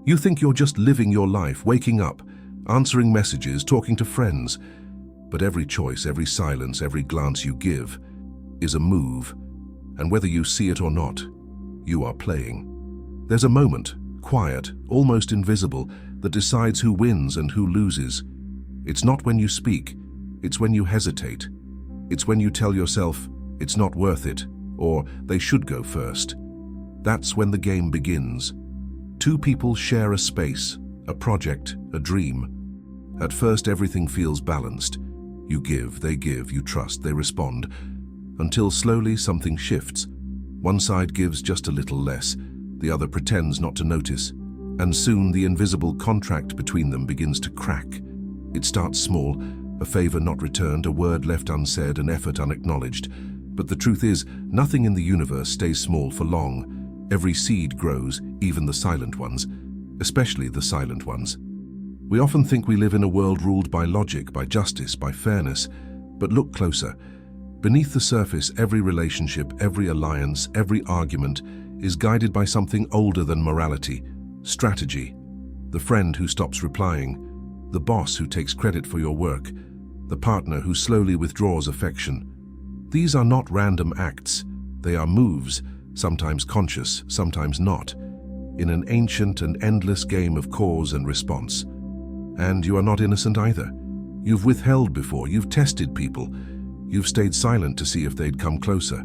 You think you're just living your life, waking up, answering messages, talking to friends. But every choice, every silence, every glance you give is a move. And whether you see it or not, you are playing. There's a moment, quiet, almost invisible, that decides who wins and who loses. It's not when you speak, it's when you hesitate. It's when you tell yourself, it's not worth it, or they should go first. That's when the game begins. Two people share a space, a project, a dream. At first, everything feels balanced. You give, you trust, they respond, until slowly something shifts. One side gives just a little less, the other pretends not to notice, and soon the invisible contract between them begins to crack. It starts small, a favor not returned, a word left unsaid, an effort unacknowledged. But the truth is, nothing in the universe stays small for long. Every seed grows, even the silent ones, especially the silent ones. We often think we live in a world ruled by logic, by justice, by fairness, but look closer. Beneath the surface, every relationship, every alliance, every argument is guided by something older than morality, strategy. The friend who stops replying, the boss who takes credit for your work, the partner who slowly withdraws affection. These are not random acts, they are moves, sometimes conscious, sometimes not, in an ancient and endless game of cause and response. And you are not innocent either. You've withheld before, you've tested people, you've stayed silent to see if they'd come closer.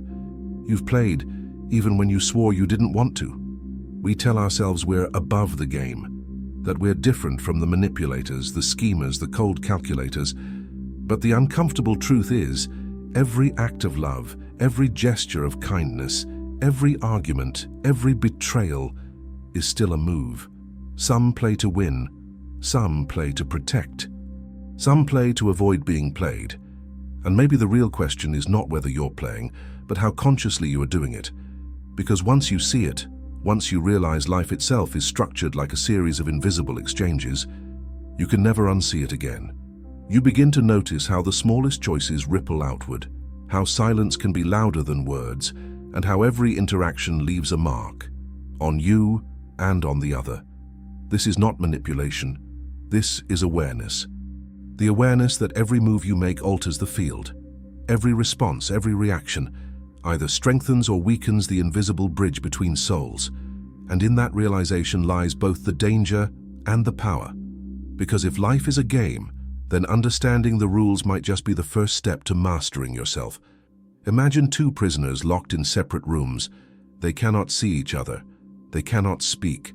You've played, even when you swore you didn't want to. We tell ourselves we're above the game, that we're different from the manipulators, the schemers, the cold calculators. But the uncomfortable truth is, every act of love, every gesture of kindness, every argument, every betrayal is still a move. Some play to win, some play to protect. Some play to avoid being played. And maybe the real question is not whether you're playing, but how consciously you are doing it. Because once you see it, once you realize life itself is structured like a series of invisible exchanges, you can never unsee it again. You begin to notice how the smallest choices ripple outward, how silence can be louder than words, and how every interaction leaves a mark, on you and on the other. This is not manipulation. This is awareness. The awareness that every move you make alters the field. Every response, every reaction, either strengthens or weakens the invisible bridge between souls. And in that realization lies both the danger and the power. Because if life is a game, then understanding the rules might just be the first step to mastering yourself. Imagine two prisoners locked in separate rooms. They cannot see each other. They cannot speak.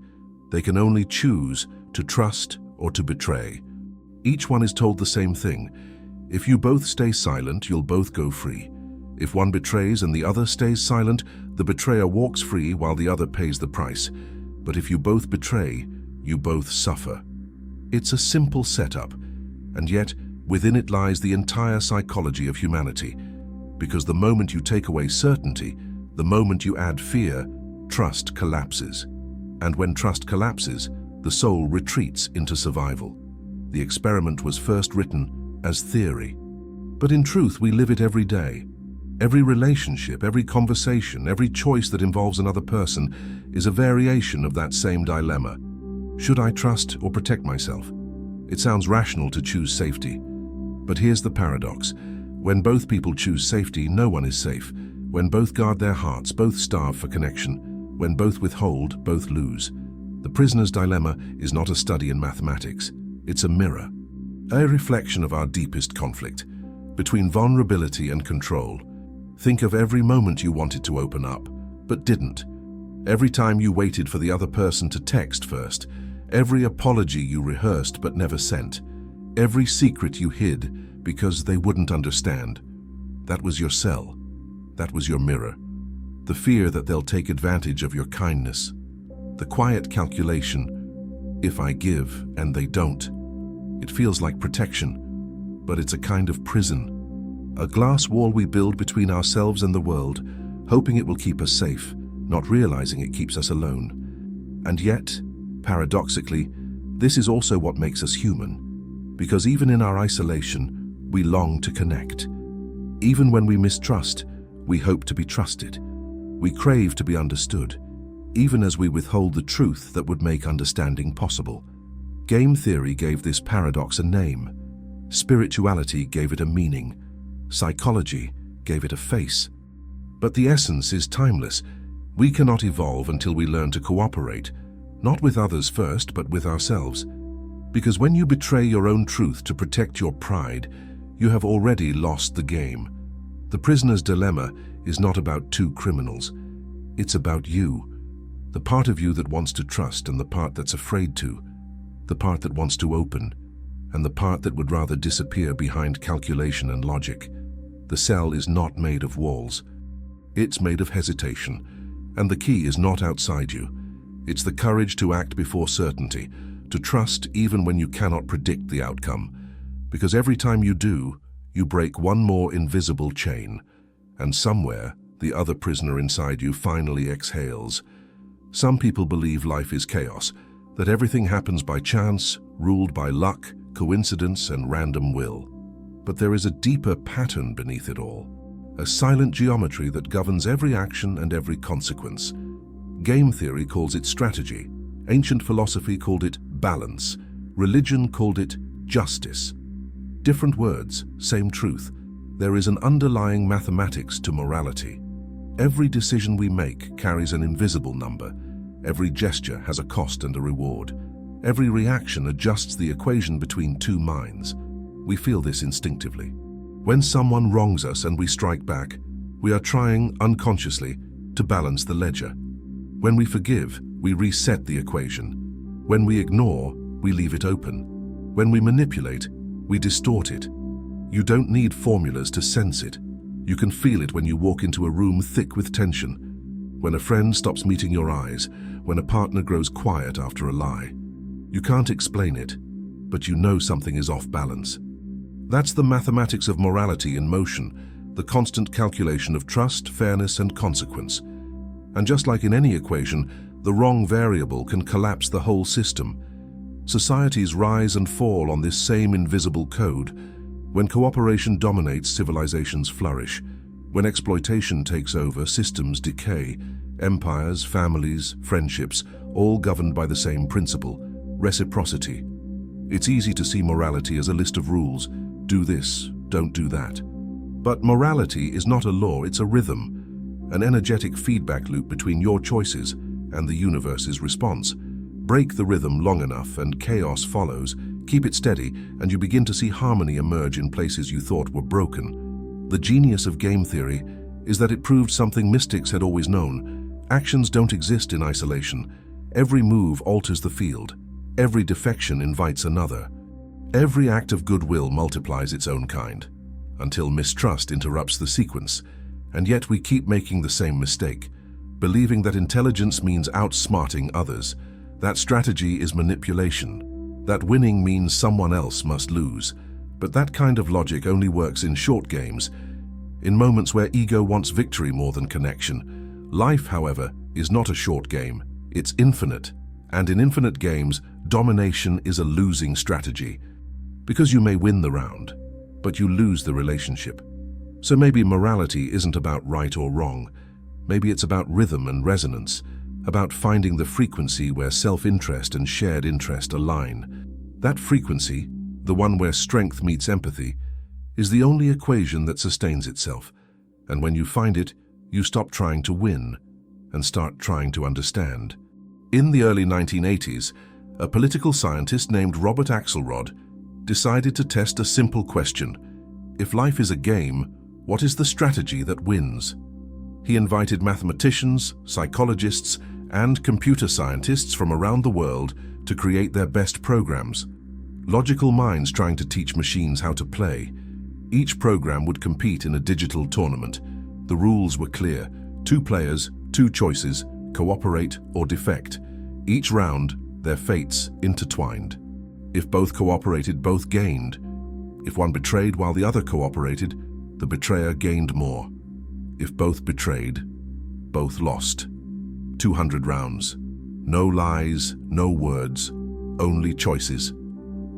They can only choose to trust or to betray. Each one is told the same thing. If you both stay silent, you'll both go free. If one betrays and the other stays silent, the betrayer walks free while the other pays the price. But if you both betray, you both suffer. It's a simple setup, and yet within it lies the entire psychology of humanity. Because the moment you take away certainty, the moment you add fear, trust collapses. And when trust collapses, the soul retreats into survival. The experiment was first written as theory. But in truth, we live it every day. Every relationship, every conversation, every choice that involves another person is a variation of that same dilemma. Should I trust or protect myself? It sounds rational to choose safety. But here's the paradox. When both people choose safety, no one is safe. When both guard their hearts, both starve for connection. When both withhold, both lose. The prisoner's dilemma is not a study in mathematics. It's a mirror, a reflection of our deepest conflict between vulnerability and control. Think of every moment you wanted to open up, but didn't. Every time you waited for the other person to text first. Every apology you rehearsed but never sent. Every secret you hid because they wouldn't understand. That was your cell. That was your mirror. The fear that they'll take advantage of your kindness. The quiet calculation, if I give and they don't. It feels like protection, but it's a kind of prison. A glass wall we build between ourselves and the world, hoping it will keep us safe, not realizing it keeps us alone. And yet, paradoxically, this is also what makes us human, because even in our isolation, we long to connect. Even when we mistrust, we hope to be trusted. We crave to be understood. even as we withhold the truth that would make understanding possible. Game theory gave this paradox a name. Spirituality gave it a meaning. Psychology gave it a face. But the essence is timeless. We cannot evolve until we learn to cooperate, not with others first, but with ourselves. Because when you betray your own truth to protect your pride, you have already lost the game. The prisoner's dilemma is not about two criminals. It's about you. The part of you that wants to trust and the part that's afraid to. The part that wants to open and the part that would rather disappear behind calculation and logic. The cell is not made of walls. It's made of hesitation. And the key is not outside you. It's the courage to act before certainty, to trust even when you cannot predict the outcome. Because every time you do, you break one more invisible chain, and somewhere the other prisoner inside you finally exhales. Some people believe life is chaos, that everything happens by chance, ruled by luck, coincidence, and random will. But there is a deeper pattern beneath it all, a silent geometry that governs every action and every consequence. Game theory calls it strategy. Ancient philosophy called it balance. Religion called it justice. Different words, same truth. There is an underlying mathematics to morality. Every decision we make carries an invisible number. Every gesture has a cost and a reward. Every reaction adjusts the equation between two minds. We feel this instinctively. When someone wrongs us and we strike back, we are trying, unconsciously, to balance the ledger. When we forgive, we reset the equation. When we ignore, we leave it open. When we manipulate, we distort it. You don't need formulas to sense it. You can feel it when you walk into a room thick with tension, when a friend stops meeting your eyes, when a partner grows quiet after a lie. You can't explain it, but you know something is off balance. That's the mathematics of morality in motion, the constant calculation of trust, fairness, and consequence. And just like in any equation, the wrong variable can collapse the whole system. Societies rise and fall on this same invisible code. When cooperation dominates, civilizations flourish. When exploitation takes over, systems decay. Empires, families, friendships, all governed by the same principle, reciprocity. It's easy to see morality as a list of rules. Do this, don't do that. But morality is not a law, it's a rhythm, an energetic feedback loop between your choices and the universe's response. Break the rhythm long enough and chaos follows. Keep it steady and you begin to see harmony emerge in places you thought were broken. The genius of game theory is that it proved something mystics had always known. Actions don't exist in isolation. Every move alters the field. Every defection invites another. Every act of goodwill multiplies its own kind, until mistrust interrupts the sequence. And yet we keep making the same mistake, believing that intelligence means outsmarting others, that strategy is manipulation, that winning means someone else must lose. But that kind of logic only works in short games, in moments where ego wants victory more than connection. Life, however, is not a short game, it's infinite. And in infinite games, domination is a losing strategy. Because you may win the round, but you lose the relationship. So maybe morality isn't about right or wrong. Maybe it's about rhythm and resonance, about finding the frequency where self-interest and shared interest align. That frequency, the one where strength meets empathy, is the only equation that sustains itself. And when you find it, you stop trying to win and start trying to understand. In the early 1980s, a political scientist named Robert Axelrod decided to test a simple question. If life is a game, what is the strategy that wins? He invited mathematicians, psychologists, and computer scientists from around the world to create their best programs. Logical minds trying to teach machines how to play. Each program would compete in a digital tournament. The rules were clear. 2 players, 2 choices, cooperate or defect. Each round, their fates intertwined. If both cooperated, both gained. If one betrayed while the other cooperated, the betrayer gained more. If both betrayed, both lost. 200 rounds. No lies, no words, only choices.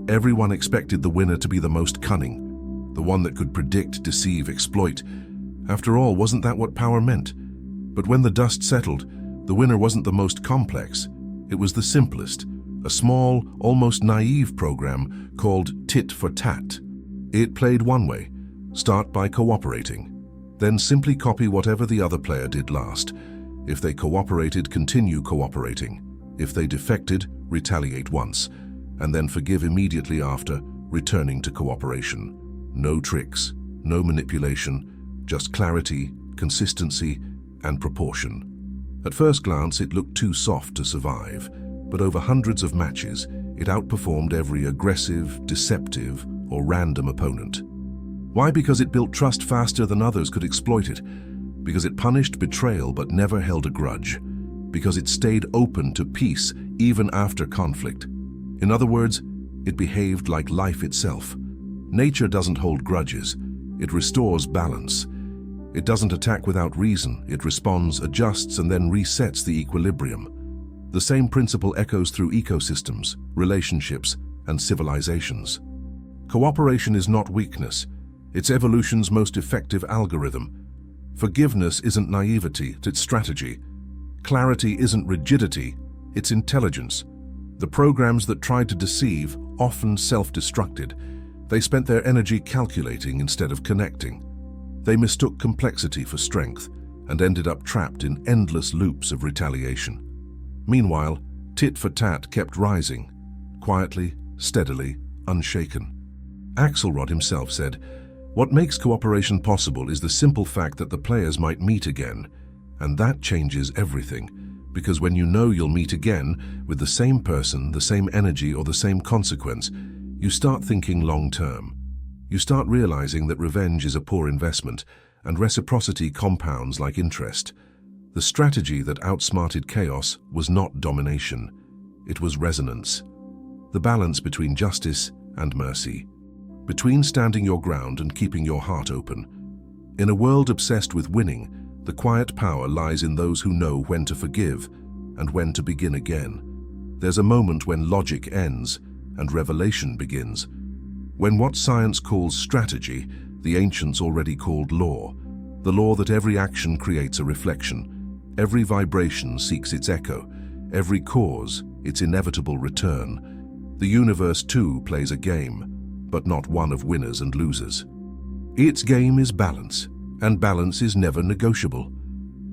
Everyone expected the winner to be the most cunning, the one that could predict, deceive, exploit. After all, wasn't that what power meant? But when the dust settled, The winner wasn't the most complex, it was the simplest, a small, almost naive program called tit for tat. It played one way: start by cooperating, then simply copy whatever the other player did last. If they cooperated, continue cooperating. If they defected, retaliate once, and then forgive immediately after, returning to cooperation. No tricks, no manipulation, just clarity, consistency, and proportion. At first glance, it looked too soft to survive, but over hundreds of matches, it outperformed every aggressive, deceptive, or random opponent. Why? Because it built trust faster than others could exploit it. Because it punished betrayal but never held a grudge. Because it stayed open to peace even after conflict. In other words, it behaved like life itself. Nature doesn't hold grudges. It restores balance. It doesn't attack without reason. It responds, adjusts, and then resets the equilibrium. The same principle echoes through ecosystems, relationships, and civilizations. Cooperation is not weakness. It's evolution's most effective algorithm. Forgiveness isn't naivety, it's strategy. Clarity isn't rigidity, it's intelligence. The programs that tried to deceive often self-destructed. They spent their energy calculating instead of connecting. They mistook complexity for strength and ended up trapped in endless loops of retaliation. Meanwhile, tit for tat kept rising, quietly, steadily, unshaken. Axelrod himself said, "What makes cooperation possible is the simple fact that the players might meet again, and that changes everything, because when you know you'll meet again with the same person, the same energy, or the same consequence, you start thinking long-term. You start realizing that revenge is a poor investment, and reciprocity compounds like interest. The strategy that outsmarted chaos was not domination, it was resonance. The balance between justice and mercy. Between standing your ground and keeping your heart open. In a world obsessed with winning, the quiet power lies in those who know when to forgive and when to begin again. There's a moment when logic ends and revelation begins. When what science calls strategy, the ancients already called law. The law that every action creates a reflection. Every vibration seeks its echo. Every cause, its inevitable return. The universe too plays a game, but not one of winners and losers. Its game is balance, and balance is never negotiable.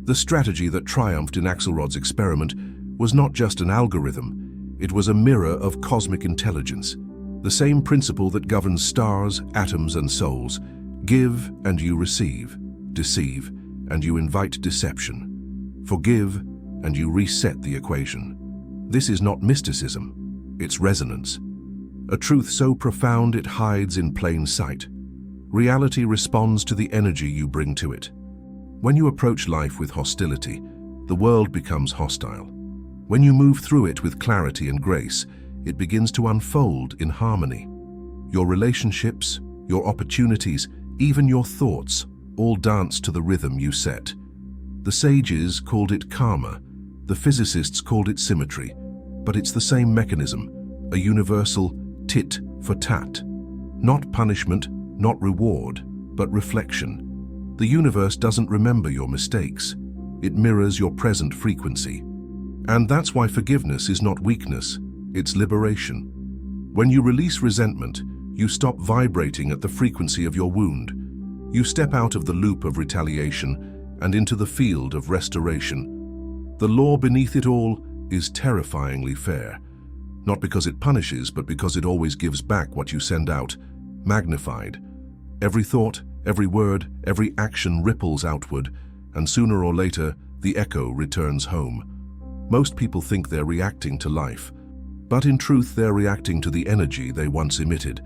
The strategy that triumphed in Axelrod's experiment was not just an algorithm, it was a mirror of cosmic intelligence. The same principle that governs stars, atoms, and souls. Give and you receive. Deceive and you invite deception. Forgive and you reset the equation. This is not mysticism, it's resonance. A truth so profound it hides in plain sight. Reality responds to the energy you bring to it. When you approach life with hostility, the world becomes hostile. When you move through it with clarity and grace, it begins to unfold in harmony. Your relationships, your opportunities, even your thoughts, all dance to the rhythm you set. The sages called it karma, the physicists called it symmetry, but it's the same mechanism, a universal tit for tat. Not punishment, not reward, but reflection. The universe doesn't remember your mistakes. It mirrors your present frequency. And that's why forgiveness is not weakness, it's liberation. When you release resentment, you stop vibrating at the frequency of your wound. You step out of the loop of retaliation and into the field of restoration. The law beneath it all is terrifyingly fair. Not because it punishes, but because it always gives back what you send out, magnified. Every thought, every word, every action ripples outward, and sooner or later, the echo returns home. Most people think they're reacting to life, but in truth, they're reacting to the energy they once emitted.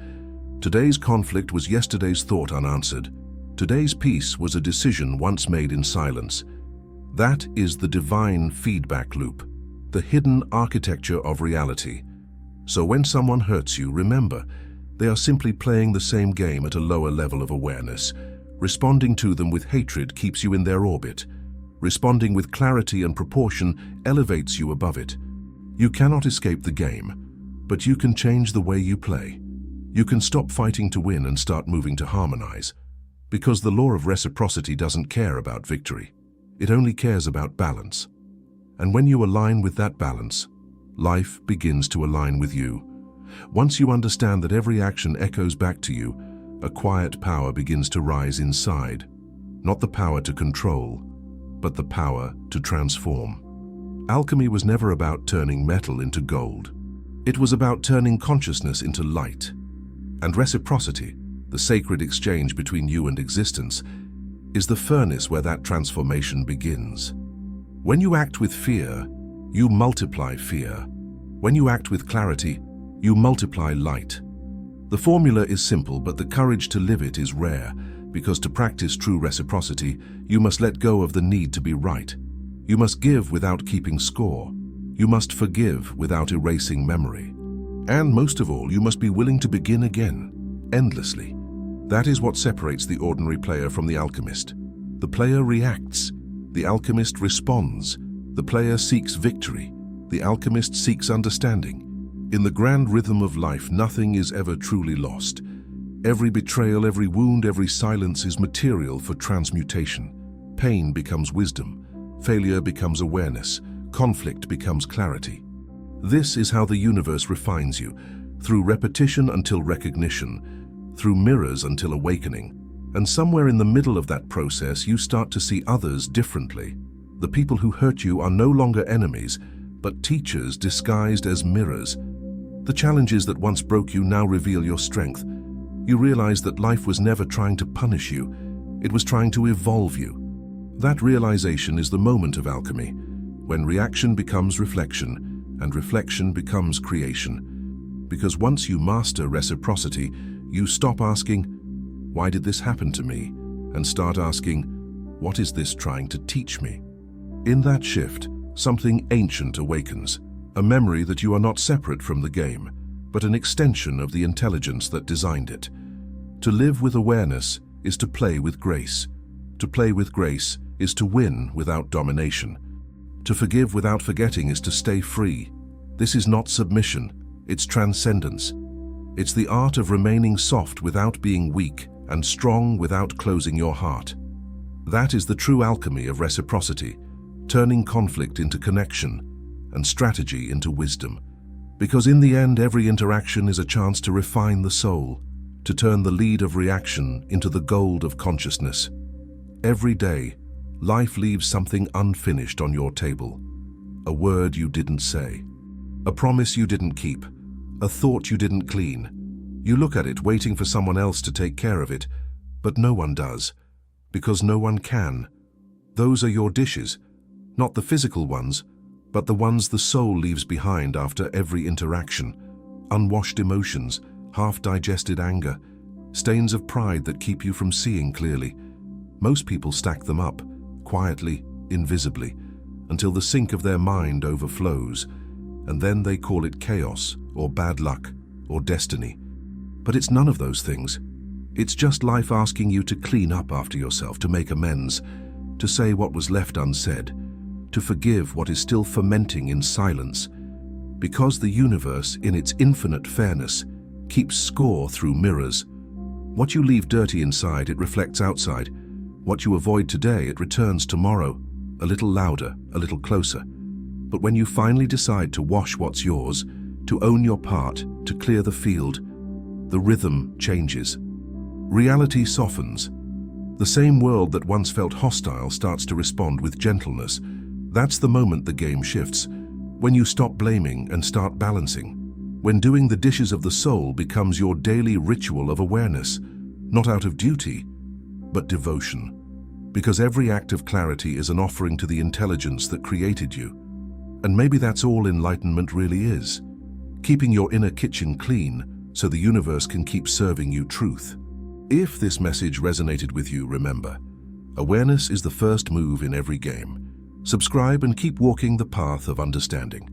Today's conflict was yesterday's thought unanswered. Today's peace was a decision once made in silence. That is the divine feedback loop, the hidden architecture of reality. So when someone hurts you, remember, they are simply playing the same game at a lower level of awareness. Responding to them with hatred keeps you in their orbit. Responding with clarity and proportion elevates you above it. You cannot escape the game, but you can change the way you play. You can stop fighting to win and start moving to harmonize. Because the law of reciprocity doesn't care about victory. It only cares about balance. And when you align with that balance, life begins to align with you. Once you understand that every action echoes back to you, a quiet power begins to rise inside. Not the power to control, but the power to transform. Alchemy was never about turning metal into gold. It was about turning consciousness into light. And reciprocity, the sacred exchange between you and existence, is the furnace where that transformation begins. When you act with fear, you multiply fear. When you act with clarity, you multiply light. The formula is simple, but the courage to live it is rare, because to practice true reciprocity, you must let go of the need to be right. You must give without keeping score. You must forgive without erasing memory. And most of all, you must be willing to begin again, endlessly. That is what separates the ordinary player from the alchemist. The player reacts. The alchemist responds. The player seeks victory. The alchemist seeks understanding. In the grand rhythm of life, nothing is ever truly lost. Every betrayal, every wound, every silence is material for transmutation. Pain becomes wisdom. Failure becomes awareness. Conflict becomes clarity. This is how the universe refines you, through repetition until recognition, through mirrors until awakening. And somewhere in the middle of that process, you start to see others differently. The people who hurt you are no longer enemies, but teachers disguised as mirrors. The challenges that once broke you now reveal your strength. You realize that life was never trying to punish you. It was trying to evolve you. That realization is the moment of alchemy, when reaction becomes reflection, and reflection becomes creation. Because once you master reciprocity, you stop asking, "Why did this happen to me?" and start asking, "What is this trying to teach me?" In that shift, something ancient awakens, a memory that you are not separate from the game, but an extension of the intelligence that designed it. To live with awareness is to play with grace. To play with grace is to win without domination. To forgive without forgetting is to stay free. This is not submission, it's transcendence. It's the art of remaining soft without being weak and strong without closing your heart. That is the true alchemy of reciprocity, turning conflict into connection and strategy into wisdom. Because in the end, every interaction is a chance to refine the soul, to turn the lead of reaction into the gold of consciousness. Every day, life leaves something unfinished on your table. A word you didn't say, a promise you didn't keep, a thought you didn't clean. You look at it waiting for someone else to take care of it, but no one does, because no one can. Those are your dishes, not the physical ones, but the ones the soul leaves behind after every interaction. Unwashed emotions, half-digested anger, stains of pride that keep you from seeing clearly. Most people stack them up, quietly, invisibly, until the sink of their mind overflows, and then they call it chaos, or bad luck, or destiny. But it's none of those things. It's just life asking you to clean up after yourself, to make amends, to say what was left unsaid, to forgive what is still fermenting in silence, because the universe, in its infinite fairness, keeps score through mirrors. What you leave dirty inside, it reflects outside. What you avoid today, it returns tomorrow, a little louder, a little closer. But when you finally decide to wash what's yours, to own your part, to clear the field, the rhythm changes. Reality softens. The same world that once felt hostile starts to respond with gentleness. That's the moment the game shifts, when you stop blaming and start balancing, when doing the dishes of the soul becomes your daily ritual of awareness, not out of duty, but devotion. Because every act of clarity is an offering to the intelligence that created you. And maybe that's all enlightenment really is, keeping your inner kitchen clean so the universe can keep serving you truth. If this message resonated with you, remember, awareness is the first move in every game. Subscribe and keep walking the path of understanding.